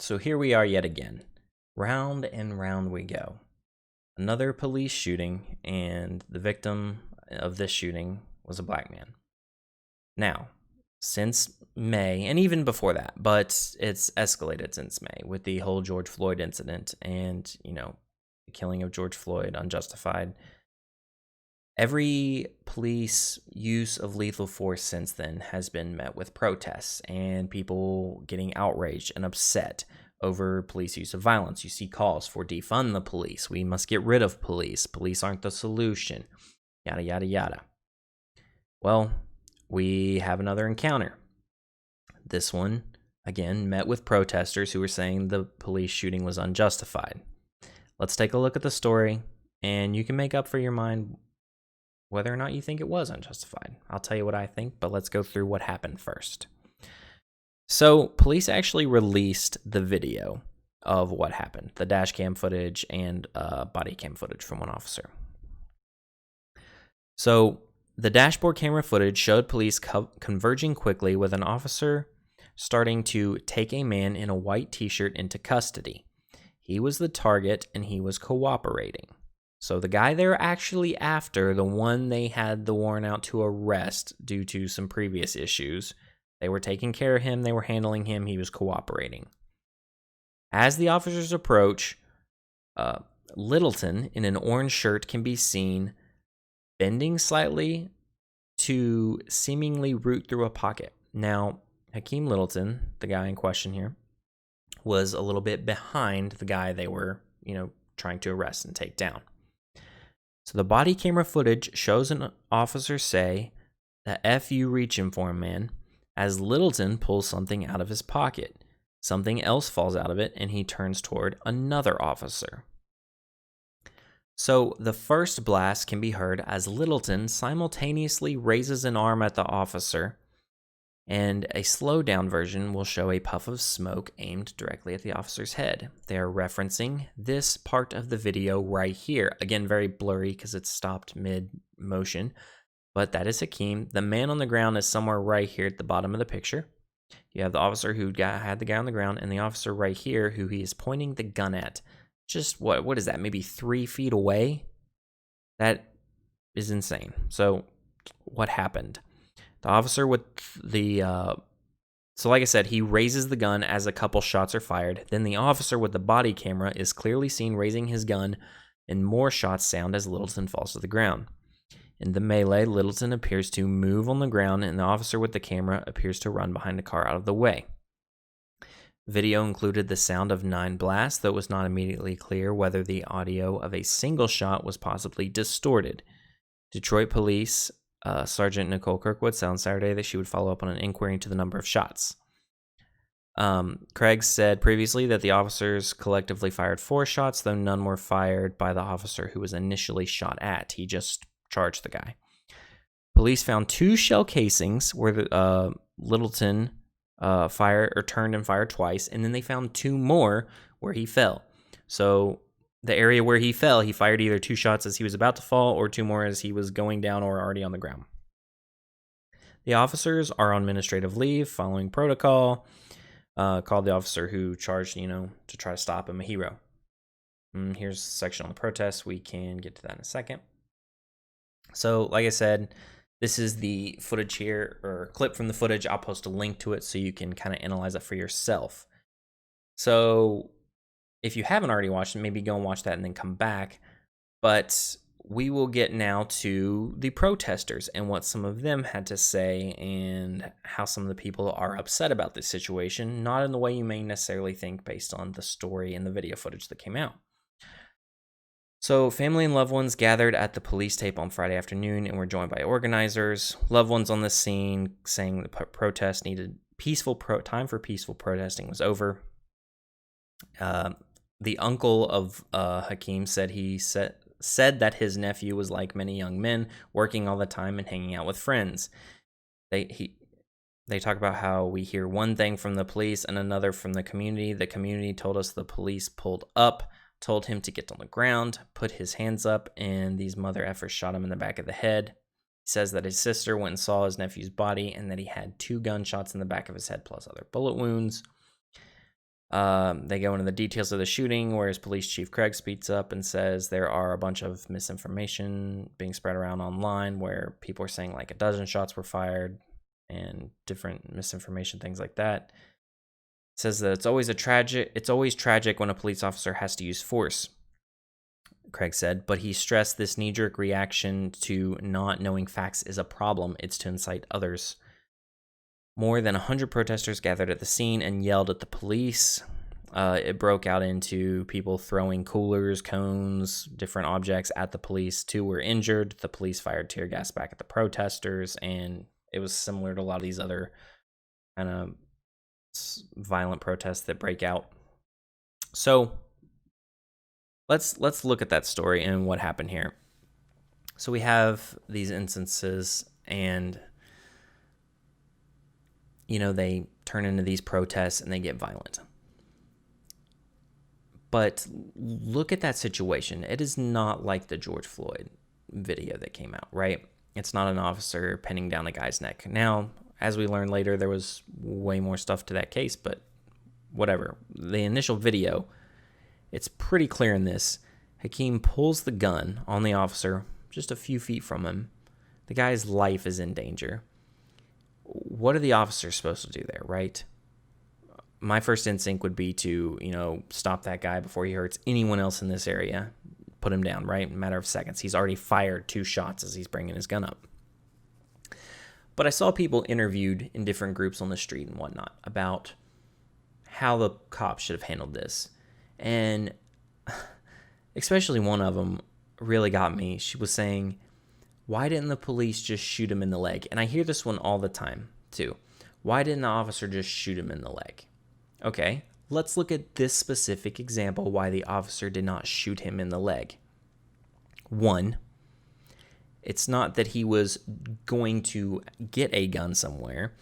So here we are yet again. Round and round we go. Another police shooting, and the victim of this shooting was a black man. Now, since May, and even before that, but it's escalated since May with the whole George Floyd incident and, the killing of George Floyd, unjustified. Every police use of lethal force since then has been met with protests and people getting outraged and upset over police use of violence. You see calls for defund the police. We must get rid of police. Police aren't the solution. Yada, yada, yada. Well, we have another encounter. This one, again, met with protesters who were saying the police shooting was unjustified. Let's take a look at the story, and you can make up for your mind whether or not you think it was unjustified. I'll tell you what I think, but let's go through what happened first. So, police actually released the video of what happened, the dash cam footage and body cam footage from one officer. So, the dashboard camera footage showed police converging quickly with an officer starting to take a man in a white t-shirt into custody. He was the target and he was cooperating. So the guy they're actually after, the one they had the warrant out to arrest due to some previous issues, they were taking care of him, they were handling him, he was cooperating. As the officers approach, Littleton in an orange shirt can be seen bending slightly to seemingly root through a pocket. Now, Hakim Littleton, the guy in question here, was a little bit behind the guy they were, trying to arrest and take down. So the body camera footage shows an officer say, "The F you reaching for, man," as Littleton pulls something out of his pocket. Something else falls out of it, and he turns toward another officer. So the first blast can be heard as Littleton simultaneously raises an arm at the officer, and a slowed-down version will show a puff of smoke aimed directly at the officer's head. They are referencing this part of the video right here. Again, very blurry because it's stopped mid-motion, but that is Hakim. The man on the ground is somewhere right here at the bottom of the picture. You have the officer who had the guy on the ground, and the officer right here who he is pointing the gun at. Just, what is that, maybe 3 feet away? That is insane. So, what happened? The officer with so like I said, he raises the gun as a couple shots are fired. Then the officer with the body camera is clearly seen raising his gun, and more shots sound as Littleton falls to the ground. In the melee, Littleton appears to move on the ground, and the officer with the camera appears to run behind a car out of the way. Video included the sound of 9 blasts, though it was not immediately clear whether the audio of a single shot was possibly distorted. Detroit Police Sergeant Nicole Kirkwood said on Saturday that she would follow up on an inquiry into the number of shots. Craig said previously that the officers collectively fired 4 shots, though none were fired by the officer who was initially shot at. He just charged the guy. Police found 2 shell casings where Littleton turned and fired twice, and then they found 2 more where he fell. So the area where he fell, he fired either 2 shots as he was about to fall or 2 more as he was going down or already on the ground. The officers are on administrative leave following protocol. Called the officer who charged, to try to stop him a hero. Here's a section on the protests. We can get to that in a second. So, like I said, this is the footage here, or clip from the footage. I'll post a link to it so you can kind of analyze it for yourself. So, if you haven't already watched it, maybe go and watch that and then come back. But we will get now to the protesters and what some of them had to say and how some of the people are upset about this situation, not in the way you may necessarily think based on the story and the video footage that came out. So, family and loved ones gathered at the police tape on Friday afternoon and were joined by organizers. Loved ones on the scene saying the protest needed time for peaceful protesting was over. The uncle of Hakim said that his nephew was like many young men, working all the time and hanging out with friends. They talk about how we hear one thing from the police and another from the community. The community told us the police pulled up, told him to get on the ground, put his hands up, and these mother effers shot him in the back of the head. He says that his sister went and saw his nephew's body and that he had 2 gunshots in the back of his head plus other bullet wounds. They go into the details of the shooting, whereas Police Chief Craig speaks up and says there are a bunch of misinformation being spread around online where people are saying like a dozen shots were fired and different misinformation, things like that. Says that it's always tragic when a police officer has to use force, Craig said, but he stressed this knee-jerk reaction to not knowing facts is a problem. It's to incite others. More than 100 protesters gathered at the scene and yelled at the police. It broke out into people throwing coolers, cones, different objects at the police. 2 were injured. The police fired tear gas back at the protesters, and it was similar to a lot of these other kind of violent protests that break out. So let's look at that story and what happened here. So we have these instances, and they turn into these protests and they get violent. But look at that situation. It is not like the George Floyd video that came out, right? It's not an officer pinning down a guy's neck. Now, as we learned later, there was way more stuff to that case, but whatever. The initial video, it's pretty clear in this. Hakim pulls the gun on the officer just a few feet from him. The guy's life is in danger. What are the officers supposed to do there, right? My first instinct would be to, stop that guy before he hurts anyone else in this area. Put him down, right? In a matter of seconds. He's already fired 2 shots as he's bringing his gun up. But I saw people interviewed in different groups on the street and whatnot about how the cops should have handled this. And especially one of them really got me. She was saying, why didn't the police just shoot him in the leg? And I hear this one all the time, too. Why didn't the officer just shoot him in the leg? Okay, let's look at this specific example why the officer did not shoot him in the leg. 1, it's not that he was going to get a gun somewhere.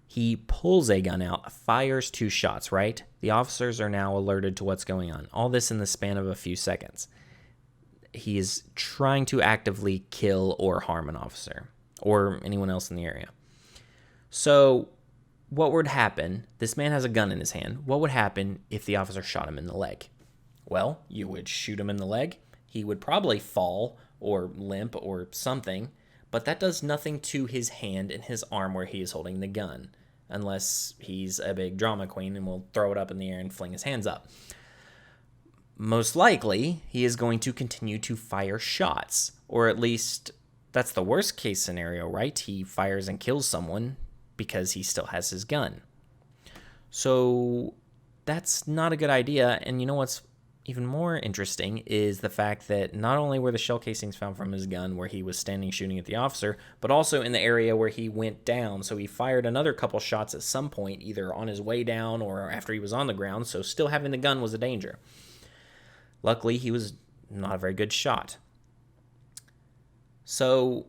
He pulls a gun out, fires 2 shots, right? The officers are now alerted to what's going on. All this in the span of a few seconds. He is trying to actively kill or harm an officer or anyone else in the area. So what would happen? This man has a gun in his hand. What would happen if the officer shot him in the leg? Well, you would shoot him in the leg. He would probably fall or limp or something, but that does nothing to his hand and his arm where he is holding the gun, unless he's a big drama queen and will throw it up in the air and fling his hands up. Most likely, he is going to continue to fire shots, or at least that's the worst case scenario, right? He fires and kills someone because he still has his gun. So that's not a good idea. And you know what's even more interesting is the fact that not only were the shell casings found from his gun where he was standing shooting at the officer, but also in the area where he went down. So he fired another couple shots at some point, either on his way down or after he was on the ground. So still having the gun was a danger. Luckily, he was not a very good shot. So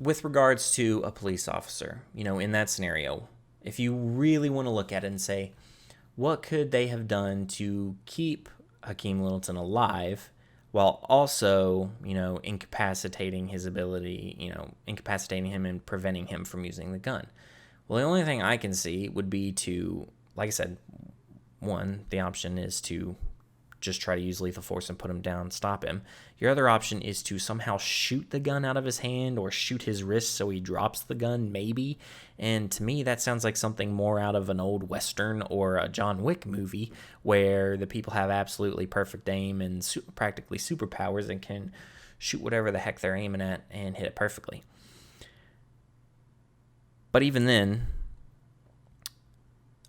with regards to a police officer, in that scenario, if you really want to look at it and say, what could they have done to keep Hakim Littleton alive while also, incapacitating his ability, incapacitating him and preventing him from using the gun? Well, the only thing I can see would be to, like I said, 1, the option is to just try to use lethal force and put him down, stop him. Your other option is to somehow shoot the gun out of his hand or shoot his wrist so he drops the gun, maybe. And to me, that sounds like something more out of an old Western or a John Wick movie where the people have absolutely perfect aim and practically superpowers and can shoot whatever the heck they're aiming at and hit it perfectly. But even then,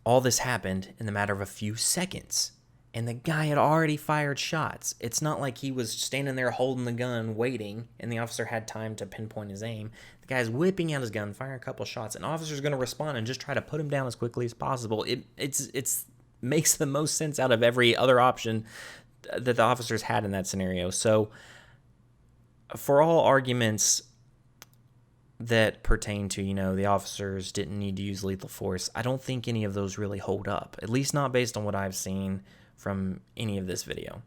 all this happened in the matter of a few seconds. And the guy had already fired shots. It's not like he was standing there holding the gun, waiting, and the officer had time to pinpoint his aim. The guy's whipping out his gun, firing a couple shots. An officer's going to respond and just try to put him down as quickly as possible. It makes the most sense out of every other option that the officers had in that scenario. So, for all arguments that pertain to, the officers didn't need to use lethal force, I don't think any of those really hold up, at least not based on what I've seen from any of this video.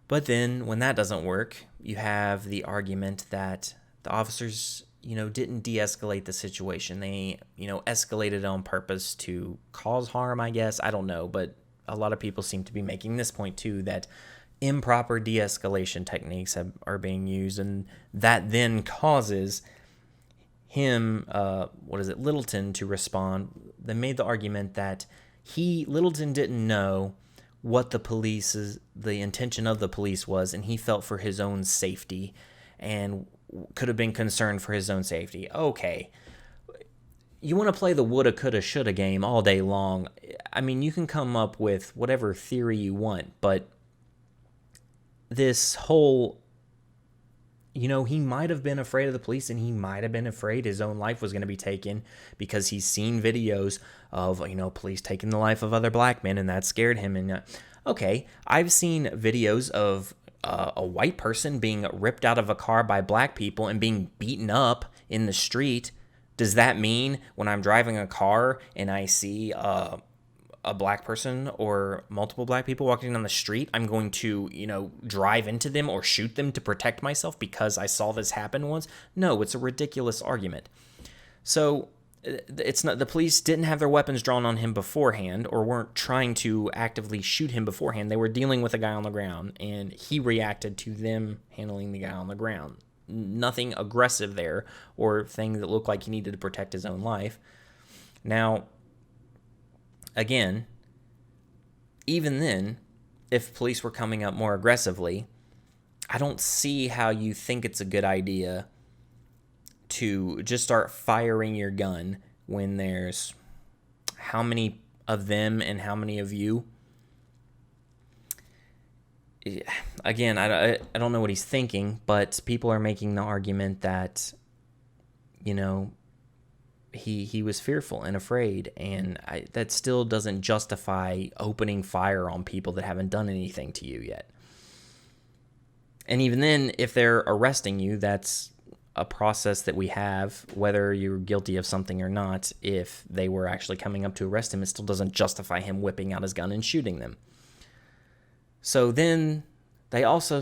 But then when that doesn't work, you have the argument that the officers, didn't de-escalate the situation. They, escalated on purpose to cause harm, I guess. I don't know, but a lot of people seem to be making this point too, that improper de-escalation techniques are being used, and that then causes him, Littleton, to respond. They made the argument that Littleton didn't know what the intention of the police was, and he felt for his own safety and could have been concerned for his own safety. Okay. You want to play the woulda, coulda, shoulda game all day long. I mean, you can come up with whatever theory you want, but this whole, he might have been afraid of the police, and he might have been afraid his own life was going to be taken because he's seen videos of, police taking the life of other black men, and that scared him. And okay, I've seen videos of a white person being ripped out of a car by black people and being beaten up in the street. Does that mean when I'm driving a car and I see a black person or multiple black people walking down the street, I'm going to, drive into them or shoot them to protect myself because I saw this happen once? No, it's a ridiculous argument. So it's not, the police didn't have their weapons drawn on him beforehand or weren't trying to actively shoot him beforehand. They were dealing with a guy on the ground, and he reacted to them handling the guy on the ground. Nothing aggressive there or things that looked like he needed to protect his own life. Now, again, even then, if police were coming up more aggressively, I don't see how you think it's a good idea to just start firing your gun when there's how many of them and how many of you. Again, I don't know what he's thinking, but people are making the argument that, he was fearful and afraid, and that still doesn't justify opening fire on people that haven't done anything to you yet. And even then, if they're arresting you, that's a process that we have, whether you're guilty of something or not. If they were actually coming up to arrest him, it still doesn't justify him whipping out his gun and shooting them. So then they also,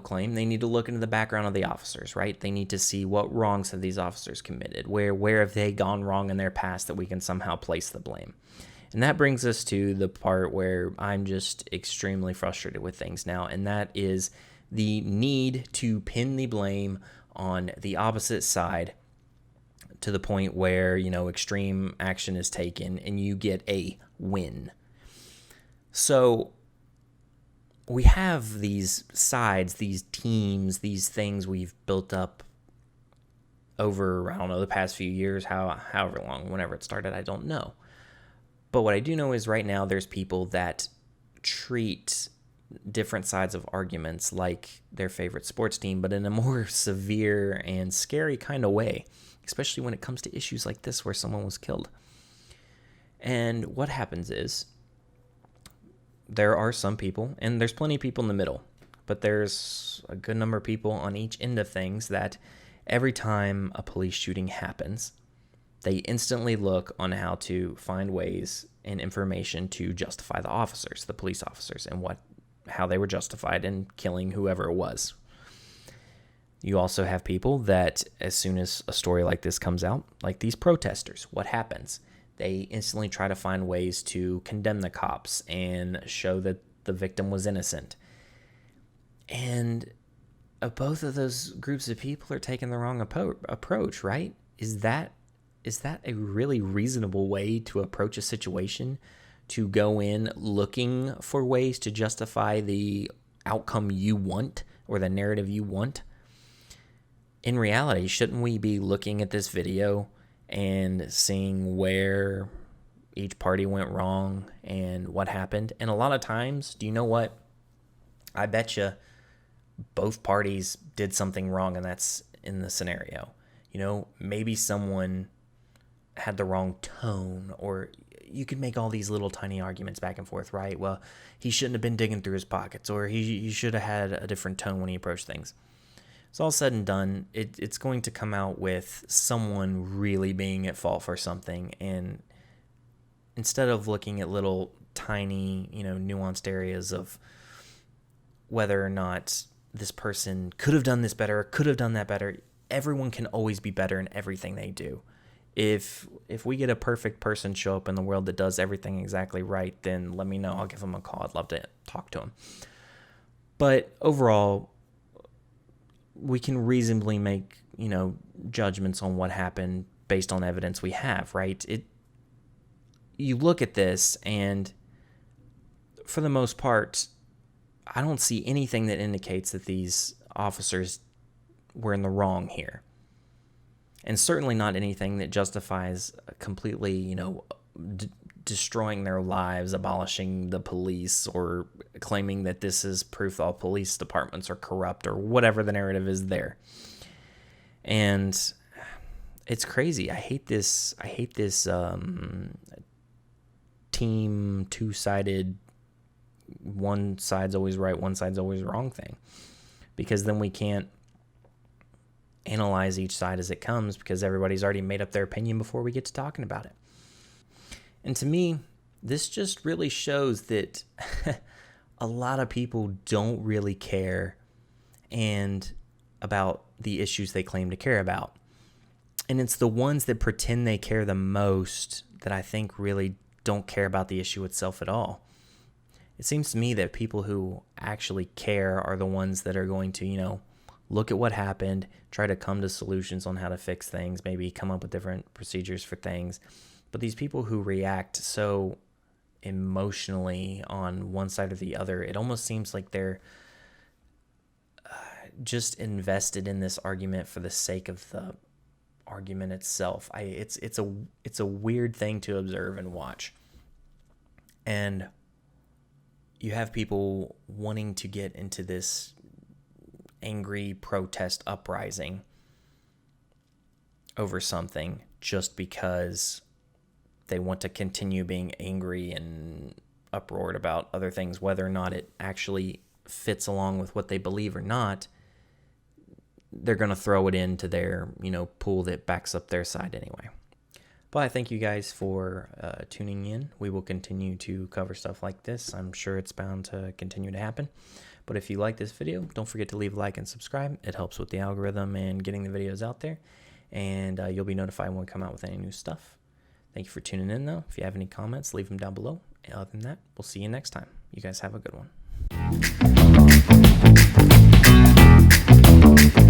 claim they need to look into the background of the officers, right? They need to see what wrongs have these officers committed, where have they gone wrong in their past that we can somehow place the blame. And that brings us to the part where I'm just extremely frustrated with things now, and that is the need to pin the blame on the opposite side to the point where, extreme action is taken and you get a win. So we have these sides, these teams, these things we've built up over, the past few years, however long, whenever it started, I don't know. But what I do know is right now there's people that treat different sides of arguments like their favorite sports team, but in a more severe and scary kind of way, especially when it comes to issues like this where someone was killed. And what happens is there are some people, and there's plenty of people in the middle, but there's a good number of people on each end of things that every time a police shooting happens, they instantly look on how to find ways and information to justify the police officers, and how they were justified in killing whoever it was. You also have people that, as soon as a story like this comes out, like these protesters, what happens? They instantly try to find ways to condemn the cops and show that the victim was innocent. And both of those groups of people are taking the wrong approach, right? Is that a really reasonable way to approach a situation? To go in looking for ways to justify the outcome you want or the narrative you want? In reality, shouldn't we be looking at this video and seeing where each party went wrong and what happened? And a lot of times, do you know what? I bet you both parties did something wrong, and that's in the scenario. Maybe someone had the wrong tone, or you could make all these little tiny arguments back and forth, right? Well, he shouldn't have been digging through his pockets, or he should have had a different tone when he approached things. It's all said and done, it's going to come out with someone really being at fault for something, and instead of looking at little tiny, nuanced areas of whether or not this person could have done this better, could have done that better, everyone can always be better in everything they do. If we get a perfect person show up in the world that does everything exactly right, then let me know. I'll give them a call. I'd love to talk to them. But overall, we can reasonably make, judgments on what happened based on evidence we have, right? You look at this, and for the most part, I don't see anything that indicates that these officers were in the wrong here. And certainly not anything that justifies completely, destroying their lives, abolishing the police, or claiming that this is proof all police departments are corrupt, or whatever the narrative is there. And it's crazy. I hate this team two-sided, one side's always right, one side's always wrong thing. Because then we can't analyze each side as it comes, because everybody's already made up their opinion before we get to talking about it. And to me, this just really shows that a lot of people don't really care and about the issues they claim to care about. And it's the ones that pretend they care the most that I think really don't care about the issue itself at all. It seems to me that people who actually care are the ones that are going to, look at what happened, try to come to solutions on how to fix things, maybe come up with different procedures for things. But these people who react so emotionally on one side or the other, it almost seems like they're just invested in this argument for the sake of the argument itself. It's a weird thing to observe and watch. And you have people wanting to get into this angry protest uprising over something just because they want to continue being angry and uproared about other things, whether or not it actually fits along with what they believe or not. They're going to throw it into their, pool that backs up their side anyway. But I thank you guys for tuning in. We will continue to cover stuff like this. I'm sure it's bound to continue to happen. But if you like this video, don't forget to leave a like and subscribe. It helps with the algorithm and getting the videos out there. And you'll be notified when we come out with any new stuff. Thank you for tuning in, though. If you have any comments, leave them down below. Other than that, we'll see you next time. You guys have a good one.